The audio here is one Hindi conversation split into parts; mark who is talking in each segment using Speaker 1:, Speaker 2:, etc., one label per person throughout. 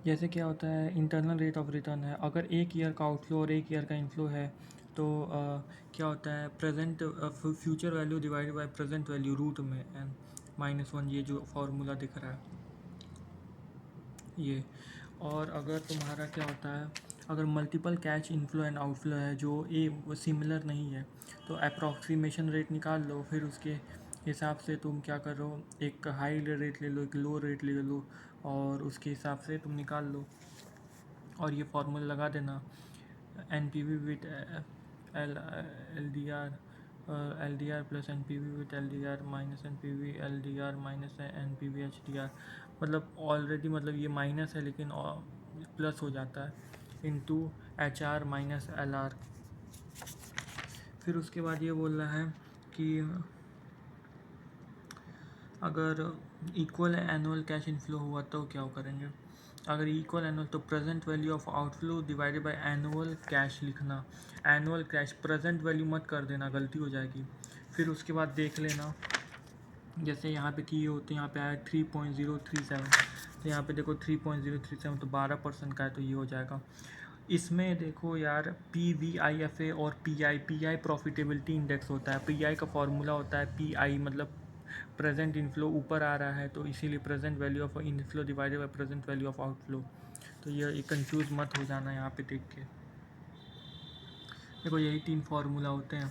Speaker 1: जैसे क्या होता है, इंटरनल रेट ऑफ रिटर्न है, अगर एक ईयर का आउटफ्लो और एक ईयर का इनफ्लो है तो क्या होता है, present future value divided by present value root में एन -1, ये जो फार्मूला दिख रहा है ये। और अगर तुम्हारा क्या होता है, अगर multiple cash inflow and outflow है जो सिमिलर नहीं है, तो अप्रॉक्सीमेशन रेट निकाल लो, फिर उसके हिसाब से तुम क्या करो, एक हाई रेट ले लो, एक लो रेट ले लो, और उसके हिसाब से तुम निकाल लो और ये फार्मूला लगा देना। N P V with L D R, L D R plus N P V with L D R minus N P V L D R minus N P V H D R, मतलब ऑलरेडी मतलब ये माइनस है लेकिन प्लस हो जाता है, into H R minus L R. फिर उसके बाद ये बोल रहा है कि अगर इक्वल एनुअल कैश इनफ्लो हुआ तो क्या करेंगे। अगर इक्वल एनुअल तो present value of outflow divided by annual cash लिखना। एनुअल कैश प्रेजेंट वैल्यू मत कर देना, गलती हो जाएगी। फिर उसके बाद देख लेना, जैसे यहाँ पे किए होते हैं, यहाँ पे आया 3.037, तो यहाँ पे देखो 3.037 तो 12% का है, तो ये हो जाएगा। इसमें देखो यार, P V I F A और पी आई प्रॉफिटेबिलिटी इंडेक्स होता है, पी आई का फॉर्मूला होता है पी आई, मतलब प्रेजेंट इनफ्लो ऊपर आ रहा है तो इसीलिए present value of inflow divided by present value of outflow. तो ये कंफ्यूज मत हो जाना यहाँ पे देख के। देखो यही 3 फार्मूला होते हैं।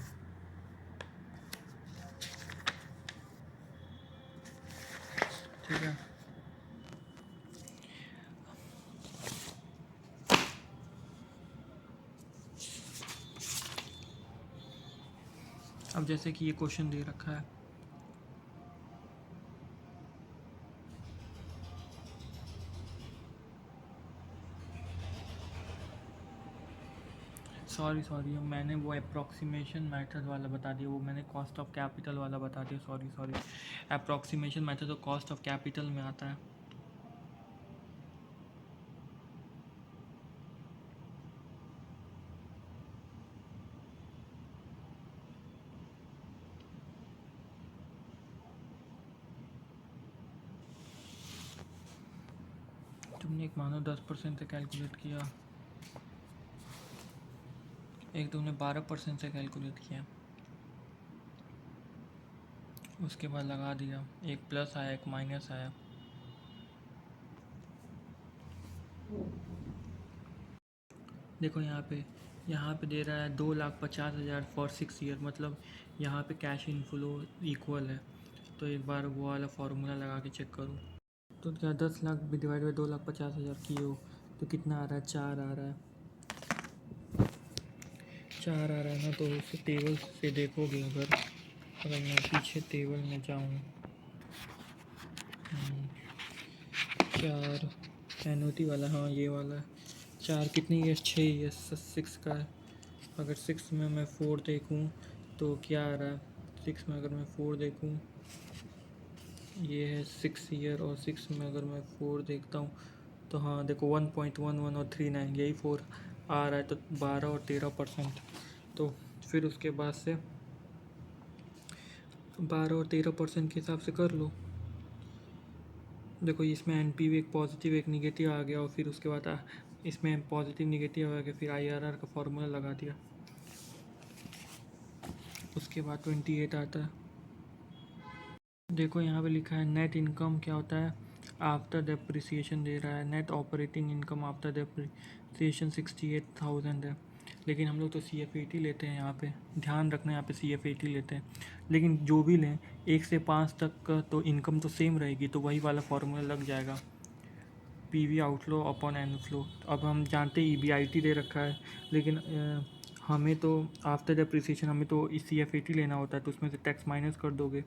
Speaker 1: ठीक है, अब जैसे कि ये क्वेश्चन दे रखा है, सॉरी मैंने वो अप्रॉक्सीमेशन मेथड वाला बता दिया, वो मैंने कॉस्ट ऑफ कैपिटल वाला बता दिया, सॉरी। अप्रॉक्सीमेशन मेथड तो कॉस्ट ऑफ कैपिटल में आता है। तुमने एक मानो 10% से कैलकुलेट किया, एक तुमने 12% से कैलकुलेट किया, उसके बाद लगा दिया, एक प्लस आया एक माइनस आया। देखो यहाँ पे दे रहा है 2,50,000 फॉर 6 ईयर, मतलब यहाँ पे कैश इनफ्लो इक्वल है। तो एक बार वो वाला फार्मूला लगा के चेक करो, तो क्या 10 लाख भी डिवाइड बाई 2,50,000 की हो तो कितना आ रहा है, 4 आ रहा है, 4 आ रहा है ना। तो उसे टेबल से देखोगे, अगर मैं पीछे टेबल में जाऊँ, 4 एनओटी वाला, हाँ ये वाला 4 कितनी है, 6, ये 6 का है। अगर 6 में मैं 4 देखूँ तो क्या आ रहा है, 6 में अगर मैं 4 देखूँ, ये है 6 ईयर, और 6 में अगर मैं 4 देखता हूँ तो हाँ देखो 1.11 और 39, यही 4 आ रहा है, तो 12 और 13%। तो फिर उसके बाद से 12 और 13% के हिसाब से कर लो। देखो इसमें एन पी वी एक पॉजिटिव एक निगेटिव आ गया, और फिर उसके बाद इसमें पॉजिटिव निगेटिव आ गया, फिर आई आर आर का फार्मूला लगा दिया, उसके बाद 28 आता है। देखो यहाँ पे लिखा है नेट इनकम क्या होता है, आफ्टर डेप्रिसिएशन दे रहा है, net operating income after depreciation 68,000 है, लेकिन हम लोग तो सी एफ ए टी लेते हैं यहाँ पे, ध्यान रखना यहाँ पे सी एफ ए टी लेते हैं। लेकिन जो भी लें 1 से 5 तक का तो इनकम तो सेम रहेगी, तो वही वाला फार्मूला लग जाएगा, P V outflow upon inflow. अब हम जानते हैं ई बी आई टी दे रखा है, लेकिन हमें तो आफ्टर डेप्रिसिएशन हमें तो इस सी एफ ए टी लेना होता है, तो उसमें से टैक्स माइनस कर दोगे,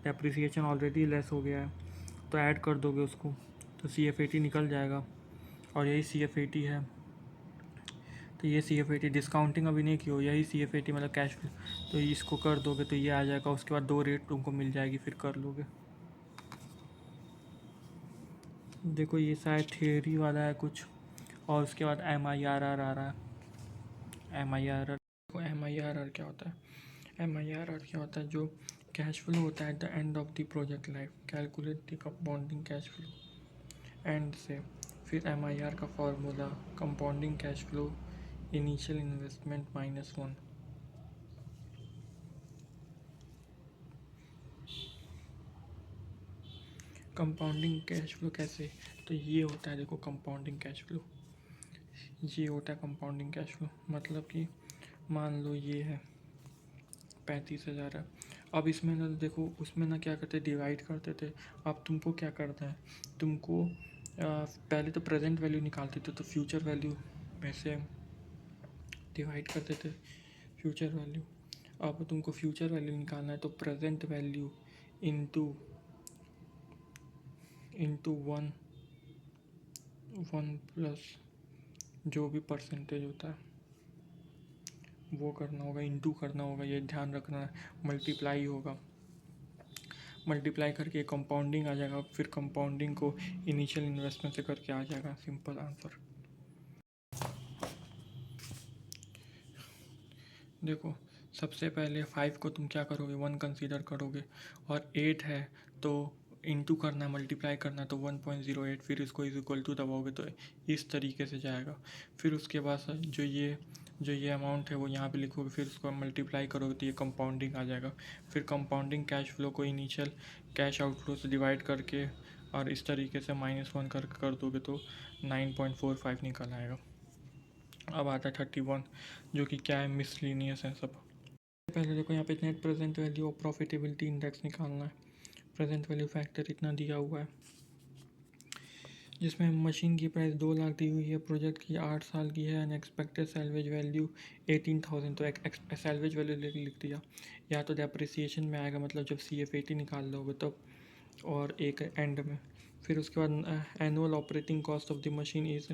Speaker 1: डेप्रिसिएशन ऑलरेडी लेस हो गया है तो ऐड कर दोगे उसको, तो सी एफ ए टी निकल जाएगा, और यही सी एफ ए टी है। तो ये C F A T discounting अभी नहीं की हो, यही सी एफ ए टी मतलब कैश फ्लो, तो इसको कर दोगे तो ये आ जाएगा, उसके बाद 2 रेट तुमको मिल जाएगी, फिर कर लोगे। देखो ये शायद थियरी वाला है कुछ, और उसके बाद एम आई आर आर आ रहा है, M I R R. M I R R क्या होता है, एम आई आर आर क्या होता है, जो कैश फ्लो होता है at the end of the project life, calculate the bonding cash flow and से, फिर MIR का formula compounding cash flow initial investment -1। Compounding cash flow कैसे, तो ये होता है, देखो कंपाउंडिंग कैश फ्लो ये होता है। कंपाउंडिंग कैश फ्लो मतलब कि मान लो ये है 35,000 है। अब इसमें ना देखो, उसमें ना क्या करते, डिवाइड करते थे। अब तुमको क्या करना है, तुमको पहले तो प्रेजेंट वैल्यू निकालते थे, तो फ्यूचर वैल्यू में से डिवाइड करते थे फ्यूचर वैल्यू। अब तुमको फ्यूचर वैल्यू निकालना है, तो present value into one plus जो भी परसेंटेज होता है वो करना होगा, इंटू करना होगा, ये ध्यान रखना है। मल्टीप्लाई होगा, मल्टीप्लाई करके कंपाउंडिंग आ जाएगा, फिर कंपाउंडिंग को इनिशियल इन्वेस्टमेंट से करके आ जाएगा। Simple answer. देखो सबसे पहले 5 को तुम क्या करोगे, 1 कंसीडर करोगे, और 8 है तो इंटू करना है, मल्टीप्लाई करना है, तो 1.08, फिर इसको इज इक्वल टू दबाओगे तो इस तरीके से जाएगा। फिर उसके बाद जो ये अमाउंट है वो यहाँ पे लिखोगे, फिर उसको मल्टीप्लाई करोगे तो ये कंपाउंडिंग आ जाएगा। फिर कंपाउंडिंग कैश फ्लो को इनिशियल कैश आउटफ्लो से डिवाइड करके और इस तरीके से -1 कर दोगे तो 9.45 निकल आएगा। अब आता है 31, जो कि क्या है, मिसलिनियस है सब। पहले देखो यहाँ पे नेट प्रेजेंट वैल्यू और प्रॉफिटेबिलिटी इंडेक्स निकालना है। प्रेजेंट वैल्यू फैक्टर इतना दिया हुआ है, जिसमें मशीन की प्राइस 2 लाख दी हुई है, प्रोजेक्ट की 8 साल की है, एंड एक्सपेक्टेड सैलवेज वैल्यू 18,000। तो सैलवेज वैल्यू लिख दिया। या तो डेप्रिसिएशन में आएगा, मतलब जब CF80 निकाल लोगे तब, और एक एंड में। फिर उसके बाद annual operating cost of the machine is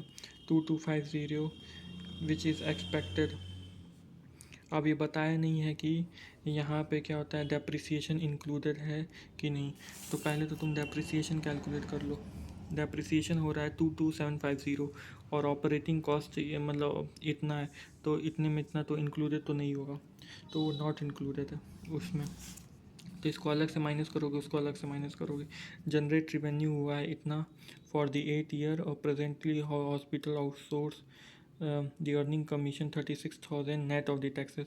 Speaker 1: 2250 which is expected. अब ये बताया नहीं है कि यहाँ पे क्या होता है, डेप्रिसिएशन इंक्लूडेड है कि नहीं। तो पहले तो तुम डेप्रिसिएशन कैलकुलेट कर लो। डेप्रिसिएशन हो रहा है 22,750, और ऑपरेटिंग कॉस्ट ये मतलब इतना है, तो इतने में इतना तो इंक्लूडेड तो नहीं होगा, तो वो नॉट इंक्लूडेड है उसमें। तो इसको अलग से माइनस करोगे, उसको अलग से माइनस करोगे। जनरेट रिवेन्यू हुआ है इतना फॉर द 8 ईयर, और presently hospital outsource the earning commission 36,000 net of the taxes.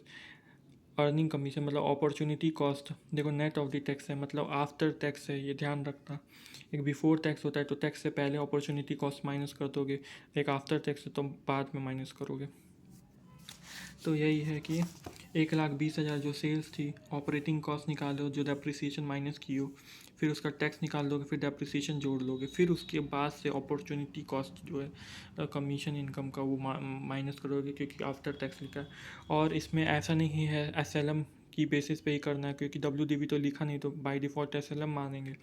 Speaker 1: Earning commission मतलब अपॉर्चुनिटी कॉस्ट, देखो नेट ऑफ द टैक्स है, मतलब आफ्टर टैक्स है, ये ध्यान रखना। एक बिफोर टैक्स होता है तो टैक्स से पहले अपॉर्चुनिटी कॉस्ट माइनस कर दोगे, एक आफ्टर टैक्स है तो बाद में माइनस करोगे। तो यही है कि 1,20,000 जो सेल्स थी, ऑपरेटिंग कॉस्ट निकालो, जो डेप्रिसिएशन माइनस की हो, फिर उसका टैक्स निकाल दोगे, फिर डेप्रिसिएशन जोड़ लोगे, फिर उसके बाद से अपॉर्चुनिटी कॉस्ट जो है कमीशन इनकम का वो माइनस करोगे, क्योंकि आफ्टर टैक्स लिखा है। और इसमें ऐसा नहीं है SLM की बेसिस पे ही करना है, क्योंकि WDV तो लिखा नहीं, तो बाय डिफ़ॉल्ट SLM मानेंगे।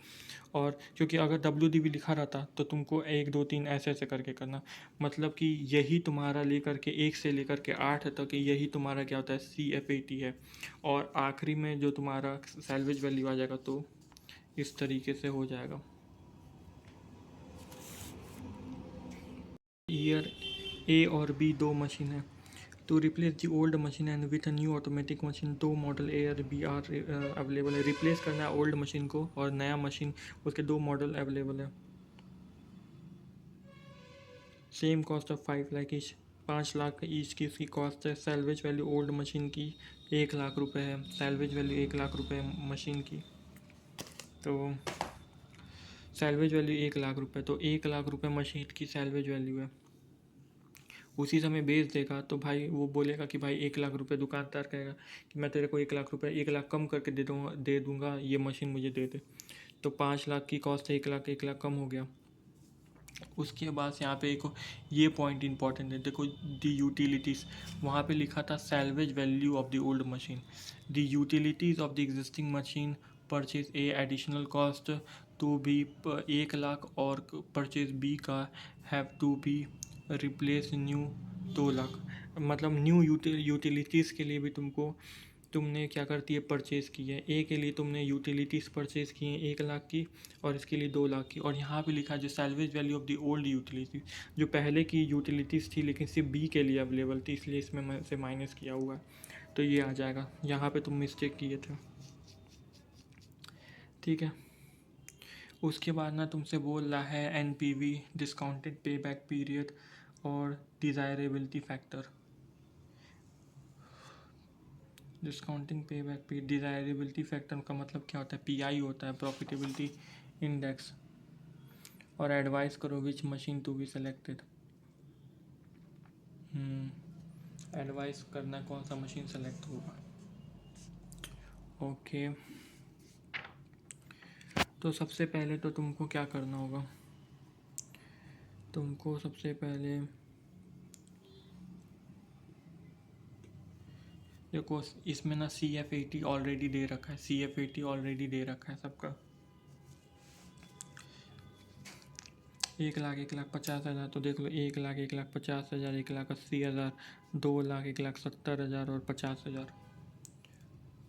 Speaker 1: और क्योंकि अगर WDV लिखा रहता तो तुमको 1 2 3 ऐसे ऐसे करके करना, मतलब कि यही तुम्हारा लेकर के 1 से लेकर के 8 तक यही तुम्हारा क्या होता है, CF80 है, और आखिरी में जो तुम्हारा सैलवेज वैल्यू आ जाएगा तो इस तरीके से हो जाएगा। ईयर A और B दो मशीन है, तो replace the old machine and with a new automatic machine, दो मॉडल A और B आर अवेलेबल है। रिप्लेस करना है ओल्ड मशीन को और नया मशीन, उसके दो मॉडल अवेलेबल है। Same cost of 5 lakh each, 5 lakh each की इसकी कॉस्ट है। सैलवेज वैल्यू ओल्ड मशीन की 1 लाख रुपए है, सैलवेज वैल्यू 1 लाख रुपए मशीन की, तो सैलवेज वैल्यू 1 लाख रुपए, तो 1 लाख रुपए मशीन की सैलवेज वैल्यू है। उसी समय बेच देगा तो भाई वो बोलेगा कि भाई 1 लाख रुपए, दुकानदार कहेगा कि मैं तेरे को 1 लाख रुपए, 1 लाख कम करके दे दूँगा, ये मशीन मुझे दे दे। तो 5 लाख की कॉस्ट है, 1 लाख कम हो गया। उसके बाद यहाँ पे एक ये पॉइंट इंपॉर्टेंट है, देखो दी यूटिलिटीज़, वहाँ पे लिखा था salvage value of the old machine, the utilities of the existing machine purchase a additional cost to be 1 lakh, और परचेज बी का have to be replace new 2 lakh. मतलब न्यू यूटिलिटीज़ के लिए भी तुमने क्या करती है, परचेज़ की है। ए के लिए तुमने यूटिलिटीज़ परचेज़ की हैं 1 लाख की, और इसके लिए 2 लाख की। और यहाँ पे लिखा है जो salvage value of the old utilities, जो पहले की यूटिलिटीज़ थी लेकिन सिर्फ बी के लिए अवेलेबल थी, इसलिए इसमें से माइनस किया हुआ है, तो ये आ जाएगा। यहाँ पे तुम मिस्टेक किए थे, ठीक है। उसके बाद ना तुमसे बोल रहा है NPV, discounted pay back period और डिज़ायरेबिलिटी फैक्टर। डिस्काउंटिंग पे बैक पीरियड, डिज़ायरेबिलिटी फैक्टर का मतलब क्या होता है? पीआई होता है, प्रॉफिटेबिलिटी इंडेक्स। और एडवाइस करो which machine to be selected. Advice करना कौन सा मशीन सेलेक्ट होगा। ओके, तो सबसे पहले तो तुमको क्या करना होगा? तुमको सबसे पहले देखो, इसमें ना CF80 ऑलरेडी दे रखा है, CF80 ऑलरेडी दे रखा है सबका। 1,50,000 तो देख लो, 1,50,000, 1,80,000, 2,00,000, 1,70,000 और 50,000।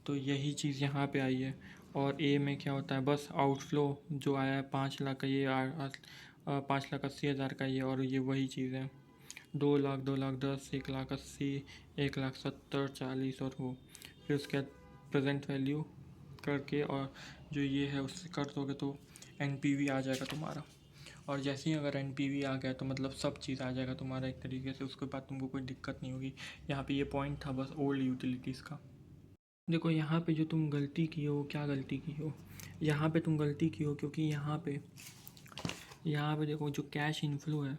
Speaker 1: तो यही चीज़ यहाँ पे आई है। और ए में क्या होता है? बस आउटफ्लो जो आया है 5,00,000 का, ये 5,80,000 का ये, और ये वही चीज़ है। 2,00,000, 2,10,000, 1,80,000, 1,70,000, 40 और वो। फिर उसके बाद प्रेजेंट वैल्यू करके और जो ये है उससे कर दोगे तो एनपीवी आ जाएगा तुम्हारा। और जैसे ही अगर एनपीवी आ गया तो मतलब सब चीज़ आ जाएगा तुम्हारा एक तरीके से। उसके बाद तुमको कोई दिक्कत नहीं होगी। यहाँ पे ये पॉइंट था बस ओल्ड यूटिलिटीज़ का। देखो यहाँ पे जो तुम गलती की हो, क्या गलती की हो? यहाँ पे तुम गलती की हो क्योंकि यहाँ पे देखो जो कैश इनफ्लो है,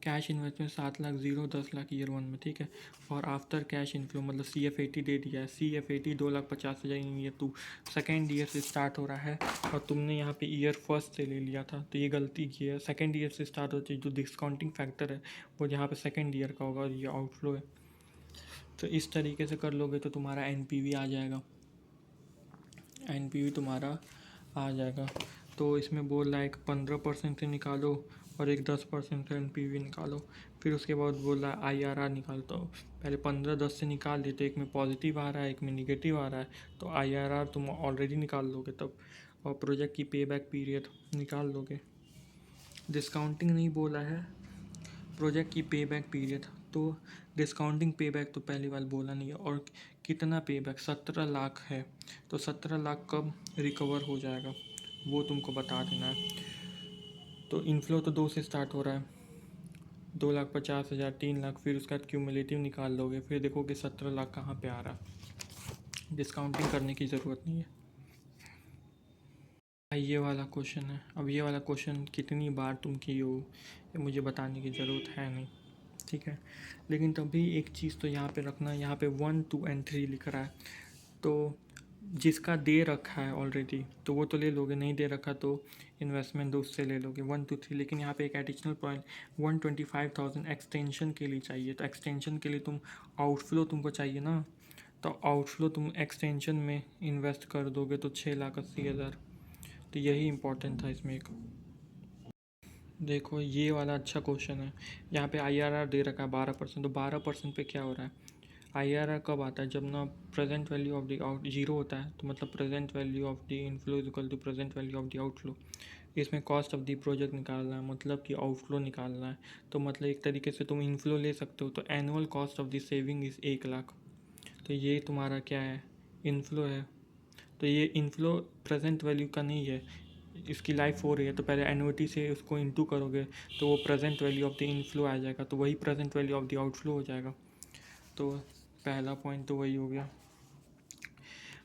Speaker 1: कैश इन्वेस्टमेंट 7,00,000 0 10,00,000 ईयर 1 में, ठीक है। और आफ्टर कैश इनफ्लो मतलब CF80 दे दिया है, CF80 2,50,000 इन ईयर 2, सेकेंड ईयर से स्टार्ट हो रहा है और तुमने यहाँ पे ईयर फर्स्ट से ले लिया था, तो ये गलती की है। सेकेंड ईयर से स्टार्ट होती है, जो डिस्काउंटिंग फैक्टर है वो यहाँ पे सेकेंड ईयर का होगा और ये आउटफ्लो है। तो इस तरीके से कर लोगे तो तुम्हारा एनपीवी आ जाएगा, एनपीवी तुम्हारा आ जाएगा। तो इसमें बोल रहा है एक 15% से निकालो और एक 10% से एनपीवी निकालो। फिर उसके बाद बोल रहा है आईआरआर निकालता हो। पहले 15-10 से निकाल दिए तो एक में पॉजिटिव आ रहा है, एक में निगेटिव आ रहा है, तो आईआरआर तुम ऑलरेडी निकाल लोगे तब। और प्रोजेक्ट की पे बैक पीरियड निकाल लोगे। डिस्काउंटिंग नहीं बोला है, प्रोजेक्ट की पे बैक पीरियड। तो डिस्काउंटिंग पे बैक तो पहली बार बोला नहीं है। और कितना पे बैक? 17 लाख है, तो 17 लाख कब रिकवर हो जाएगा वो तुमको बता देना है। तो इनफ्लो तो 2 से स्टार्ट हो रहा है, 2,50,000, 3,00,000, फिर उसका क्यूमुलेटिव निकाल लोगे, फिर देखोगे 17 लाख कहाँ पे आ रहा है। डिस्काउंटिंग करने की ज़रूरत नहीं है। ये वाला क्वेश्चन है। अब ये वाला क्वेश्चन कितनी बार तुम किए हो ये मुझे बताने की ज़रूरत है नहीं, ठीक है। लेकिन तभी एक चीज़ तो यहाँ पे रखना, यहाँ पे 1, 2 एंड 3 लिख रहा है, तो जिसका दे रखा है ऑलरेडी तो वो तो ले लोगे, नहीं दे रखा तो इन्वेस्टमेंट उससे ले लोगे 1, 2, 3। लेकिन यहाँ पे एक एडिशनल पॉइंट 125,000 एक्सटेंशन के लिए चाहिए, तो एक्सटेंशन के लिए तुम आउटफ्लो तुमको चाहिए ना, तो आउटफ्लो तुम एक्सटेंशन में इन्वेस्ट कर दोगे तो 6,80,000। तो यही इम्पोर्टेंट था इसमें एक। देखो ये वाला अच्छा क्वेश्चन है। यहाँ पे आईआरआर दे रखा है 12%, तो 12% पे क्या हो रहा है? आईआरआर कब आता है? जब ना present value of the out zero होता है, तो मतलब present value of the inflow is equal to present value of the outflow. इसमें कॉस्ट ऑफ द प्रोजेक्ट निकालना है, मतलब कि आउटफ्लो निकालना है। तो मतलब एक तरीके से तुम इनफ्लो ले सकते हो, तो annual cost of the saving is 1,00,000। तो ये तुम्हारा क्या है? इनफ्लो है। तो ये इनफ्लो प्रेजेंट वैल्यू का नहीं है, इसकी लाइफ हो रही है, तो पहले एनुइटी से उसको इंटू करोगे तो वो present value of the inflow आ जाएगा, तो वही present value of the outflow हो जाएगा। तो पहला पॉइंट तो वही हो गया।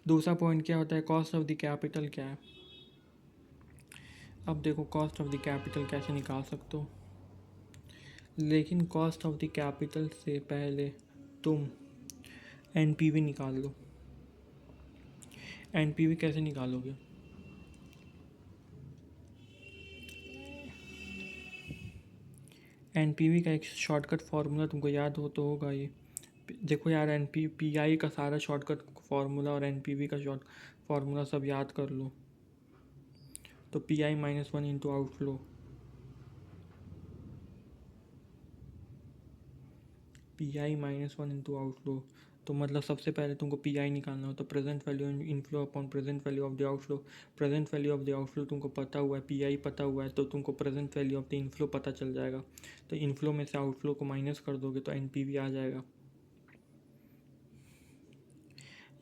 Speaker 1: दूसरा पॉइंट क्या होता है? कॉस्ट ऑफ द कैपिटल क्या है? अब देखो कॉस्ट ऑफ द कैपिटल कैसे निकाल सकते हो, लेकिन कॉस्ट ऑफ द कैपिटल से पहले तुम एनपीवी निकाल लो। एनपीवी कैसे निकालोगे? एनपीवी का एक शॉर्टकट फार्मूला तुमको याद हो तो होगा ये। देखो यार, पीआई का सारा शॉर्टकट फार्मूला और एनपीवी का शॉर्ट फार्मूला सब याद कर लो। तो PI-1 into outflow, PI-1 into outflow. तो मतलब सबसे पहले तुमको पीआई निकालना हो, तो present value inflow upon present value of the outflow. Present value of the outflow तुमको पता हुआ है, पीआई पता हुआ है, तो तुमको present value of the inflow पता चल जाएगा। तो इनफ्लो में से आउटफ्लो को माइनस कर दोगे तो एनपीवी आ जाएगा।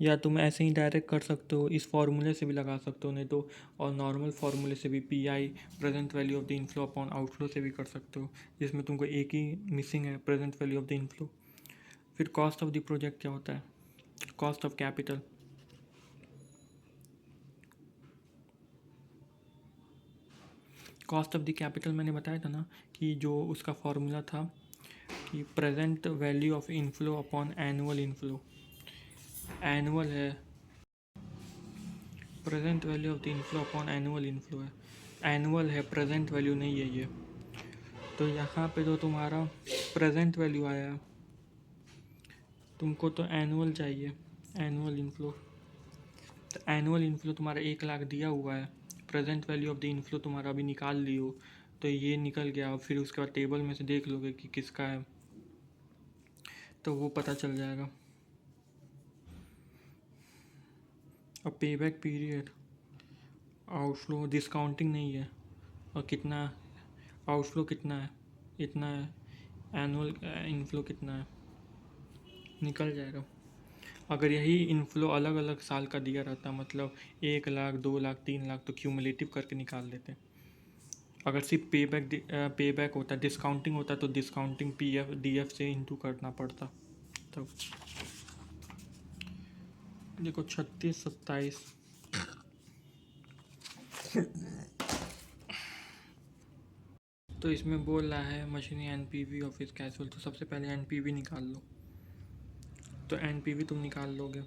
Speaker 1: या तुम ऐसे ही डायरेक्ट कर सकते हो, इस फार्मूले से भी लगा सकते हो, नहीं तो और नॉर्मल फार्मूले से भी P I present value of the inflow upon outflow से भी कर सकते हो, जिसमें तुमको एक ही मिसिंग है, present value of the inflow. फिर कॉस्ट ऑफ द प्रोजेक्ट क्या होता है? Cost of capital. Cost of the capital मैंने बताया था ना कि जो उसका फॉर्मूला था कि present value of inflow upon annual inflow. Annual है, present value of the inflow upon annual inflow है, एनुअल है, प्रेजेंट वैल्यू नहीं है ये। तो यहाँ पे तो तुम्हारा प्रेजेंट वैल्यू आया, तुमको तो एनुअल चाहिए, एनुअल इनफ्लो। तो एनुअल इनफ्लो तुम्हारा 1 लाख दिया हुआ है, present value of the inflow तुम्हारा अभी निकाल लियो, तो ये निकल गया। फिर उसके बाद टेबल में से देख लोगे कि किसका है, तो वो पता चल जाएगा। अब पेबैक पीरियड, आउटफ्लो डिस्काउंटिंग नहीं है, और कितना आउटफ्लो कितना है, इतना है, एनुअल इनफ्लो कितना है, निकल जाएगा। अगर यही इनफ्लो अलग अलग साल का दिया रहता, मतलब 1 लाख 2 लाख 3 लाख, तो क्यूमुलेटिव करके निकाल देते। अगर सिर्फ पेबैक होता, डिस्काउंटिंग होता, तो discounting P F D F से इंटू करना पड़ता। तब देखो 36 27, तो इसमें बोल रहा है मशीनी एनपीवी ऑफिस कैजुअल, तो सबसे पहले एनपीवी निकाल लो। तो एनपीवी तुम निकाल लोगे,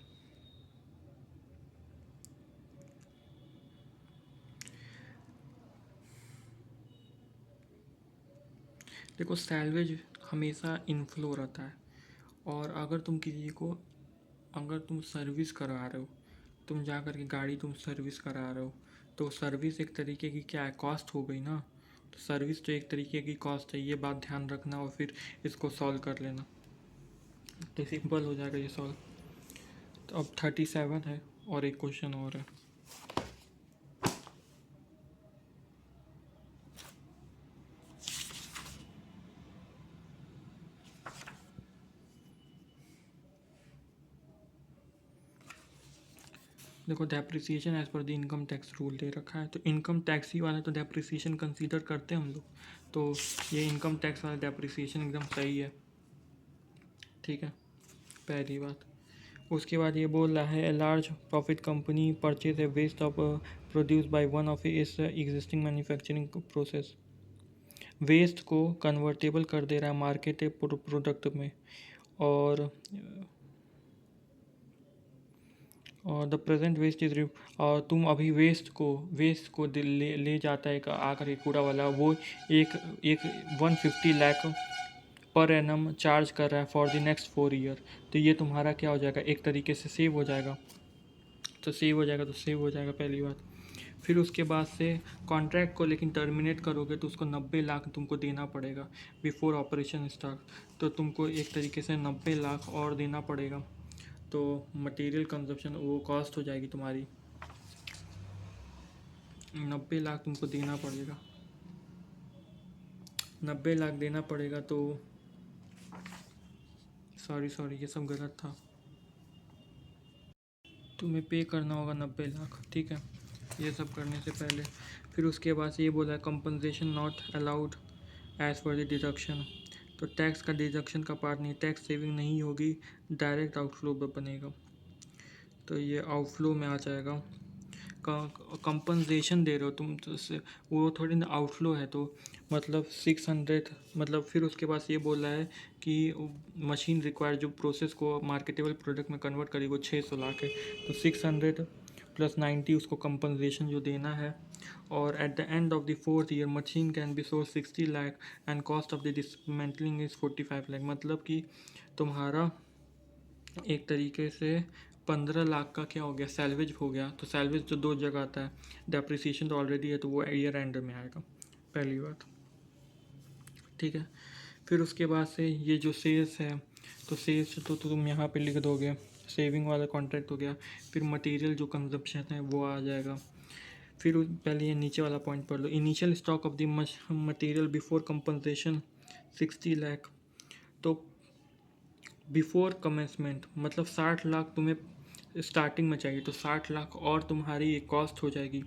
Speaker 1: देखो सैलवेज हमेशा इनफ्लो रहता है, और अगर तुम किसी को, अगर तुम सर्विस करा रहे हो, तुम जा कर के गाड़ी तुम सर्विस करा रहे हो, तो सर्विस एक तरीके की क्या है, कॉस्ट हो गई ना। तो सर्विस तो एक तरीके की कॉस्ट है, ये बात ध्यान रखना, और फिर इसको सॉल्व कर लेना, तो सिंपल हो जाएगा ये सॉल्व। तो अब 37 है, और एक क्वेश्चन और है। देखो depreciation as per the income tax rule दे रखा है, तो इनकम टैक्स ही वाला तो डेप्रिसिएशन कंसीडर करते हैं हम लोग, तो ये इनकम टैक्स वाला डेप्रिसिएशन एकदम सही है, ठीक है, पहली बात। उसके बाद ये बोल रहा है, a large profit company purchase a waste of produce by one of इस एग्जिस्टिंग मैन्युफैक्चरिंग प्रोसेस, वेस्ट को कन्वर्टेबल कर दे रहा है मार्केटेड प्रोडक्ट में, और द प्रेजेंट वेस्ट इज, और तुम अभी वेस्ट को ले जाता है आकर के कूड़ा वाला, वो एक एक 150 लाख पर एनम चार्ज कर रहा है फॉर द नेक्स्ट 4 ईयर, तो ये तुम्हारा क्या हो जाएगा, एक तरीके से सेव हो जाएगा, तो सेव हो जाएगा पहली बात। फिर उसके बाद से कॉन्ट्रैक्ट को लेकिन टर्मिनेट करोगे तो उसको 90 लाख तुमको देना पड़ेगा बिफोर ऑपरेशन स्टार्ट, तो तुमको एक तरीके से 90 लाख और देना पड़ेगा, तो मटेरियल कंजप्शन वो कॉस्ट हो जाएगी तुम्हारी, 90 लाख तुमको देना पड़ेगा, 90 लाख देना पड़ेगा। तो सॉरी ये सब गलत था, तुम्हें पे करना होगा 90 लाख, ठीक है, ये सब करने से पहले। फिर उसके बाद ये बोला compensation not allowed as per the deduction, तो टैक्स का डिडक्शन का पार्ट नहीं, टैक्स सेविंग नहीं होगी, डायरेक्ट आउटफ्लो बनेगा, तो ये आउटफ्लो में आ जाएगा। कंपनसेशन दे रहे हो तुम, तो वो थोड़ी ना आउटफ्लो है, तो मतलब 600, मतलब फिर उसके बाद ये बोल रहा है कि मशीन रिक्वायर जो प्रोसेस को मार्केटेबल प्रोडक्ट में कन्वर्ट करेगी वो 600 लाख है, तो 600 + 90 उसको कंपनसेशन जो देना है, और at the end of the 4th year machine can be sold 60 lakh and cost of the dismantling is 45 lakh, मतलब कि तुम्हारा एक तरीके से 15 लाख का क्या हो गया, सैल्वेज हो गया। तो सैल्वेज तो 2 जगह आता है, डेप्रिसिएशन तो ऑलरेडी है, तो वो ईयर एंड में आएगा, पहली बात, ठीक है। फिर उसके बाद से ये जो सेल्स है, तो सेल्स तो तुम यहाँ पे लिख दोगे, सेविंग वाला कॉन्ट्रैक्ट हो गया। फिर मटेरियल जो कंजप्शन है वो आ जाएगा। फिर पहले ये नीचे वाला पॉइंट पढ़ लो, initial stock of the material before compensation 60 lakh, तो बिफोर कमेंसमेंट मतलब 60 लाख तुम्हें स्टार्टिंग में चाहिए तो 60 लाख और तुम्हारी कॉस्ट हो जाएगी।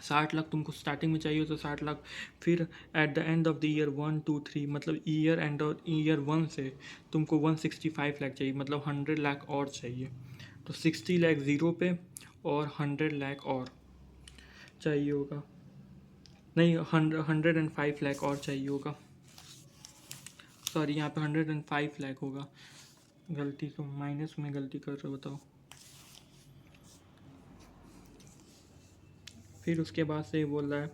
Speaker 1: 60 लाख तुमको स्टार्टिंग में चाहिए तो 60 लाख, फिर at the end of the year 1 2 3 मतलब ईयर एंड ईयर 1 से तुमको 165 लाख चाहिए, मतलब 100 लाख और चाहिए। तो 60 लाख ज़ीरो पे और 100 लाख और चाहिए होगा, नहीं 105 लाख और चाहिए होगा, सॉरी यहाँ पे 105 लाख होगा, गलती तो माइनस में गलती कर रहे हो, बताओ। फिर उसके बाद से ये बोल रहा है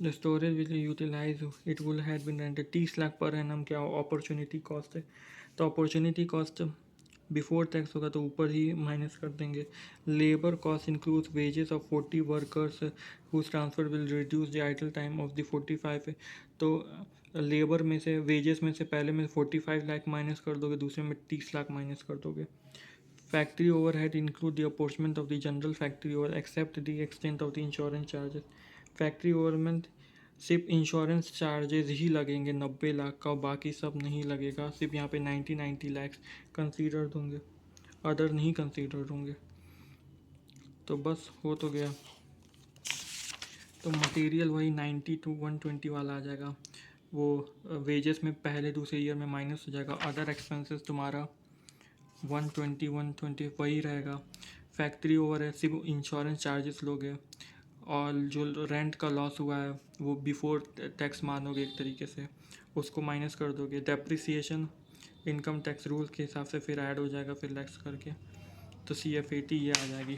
Speaker 1: the storage will utilise it will have been rented. 30 lakh per annum क्या अपॉर्चुनिटी कॉस्ट है, तो अपॉर्चुनिटी कॉस्ट बिफोर टैक्स होगा तो ऊपर ही माइनस कर देंगे। Labour cost includes wages of 40 workers whose transfer will reduce the idle time of the 45 है। तो लेबर में से वेजेस में से पहले में 45 लाख माइनस कर दोगे, दूसरे में 30 लाख माइनस कर दोगे। Factory overhead include the apportionment of the general factory over except the extent of the insurance charges. Factory ओवरमेंट सिर्फ इंश्योरेंस चार्जेस ही लगेंगे 90 लाख का, बाकी सब नहीं लगेगा, सिर्फ यहाँ पे 90 लैक्स कंसीडर होंगे, अदर नहीं कंसीडर होंगे। तो बस हो तो गया। तो मटेरियल वही 90 to 120 वाला आ जाएगा, वो वेजेस में पहले दूसरे ईयर में माइनस हो जाएगा। अदर एक्सपेंसेस तुम्हारा 120 वही रहेगा। फैक्ट्री ओवर है सिर्फ इंश्योरेंस चार्जेस लोगे, और जो रेंट का लॉस हुआ है वो बिफोर टैक्स मानोगे एक तरीके से, उसको माइनस कर दोगे। डेप्रिसिएशन इनकम टैक्स रूल के हिसाब से फिर ऐड हो जाएगा फिर लेस करके, तो CF80 ये आ जाएगी।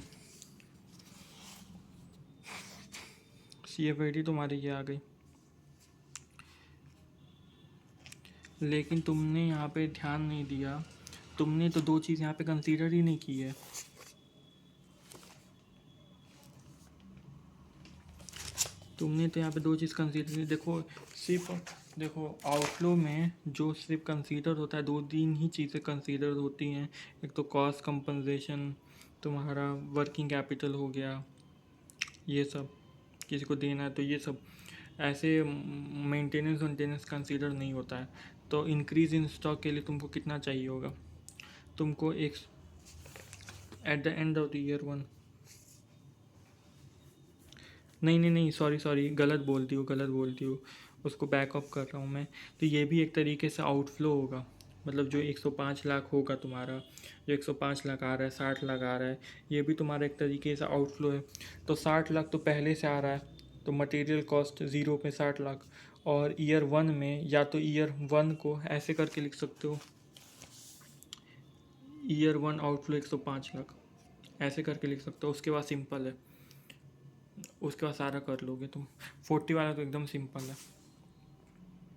Speaker 1: CF80 तुम्हारी ये आ गई। लेकिन तुमने यहाँ पे ध्यान नहीं दिया, तुमने तो दो चीज़ यहाँ पे कंसीडर ही नहीं की है। तुमने तो यहाँ पे दो चीज़ कंसीडर नहीं, देखो सिर्फ देखो आउटफ्लो में जो सिर्फ कंसीडर होता है, दो तीन ही चीज़ें कंसीडर होती हैं। एक तो कॉस्ट कंपनसेशन, तुम्हारा वर्किंग कैपिटल हो गया, ये सब किसी को देना है तो ये सब, ऐसे मेंटेनेंस कंसीडर नहीं होता है। तो इंक्रीज़ इन स्टॉक के लिए तुमको कितना चाहिए होगा, तुमको एक at the end of the year 1, नहीं सॉरी गलत बोलती हूँ, उसको बैकअप कर रहा हूँ मैं। तो ये भी एक तरीके से आउटफ्लो होगा, मतलब जो 105 लाख होगा तुम्हारा, जो 105 लाख आ रहा है, 60 लाख आ रहा है, ये भी तुम्हारा एक तरीके से आउटफ्लो है। तो 60 लाख तो पहले से आ रहा है, तो मटेरियल कॉस्ट ज़ीरो पे 60 लाख, और ईयर 1 में या तो ईयर 1 को ऐसे करके लिख सकते हो, ईयर 1 आउटफ्लो 105 लाख, ऐसे करके लिख सकते हो। उसके बाद सिंपल है, उसके बाद सारा कर लोगे तुम। 40 वाला तो एकदम सिंपल है।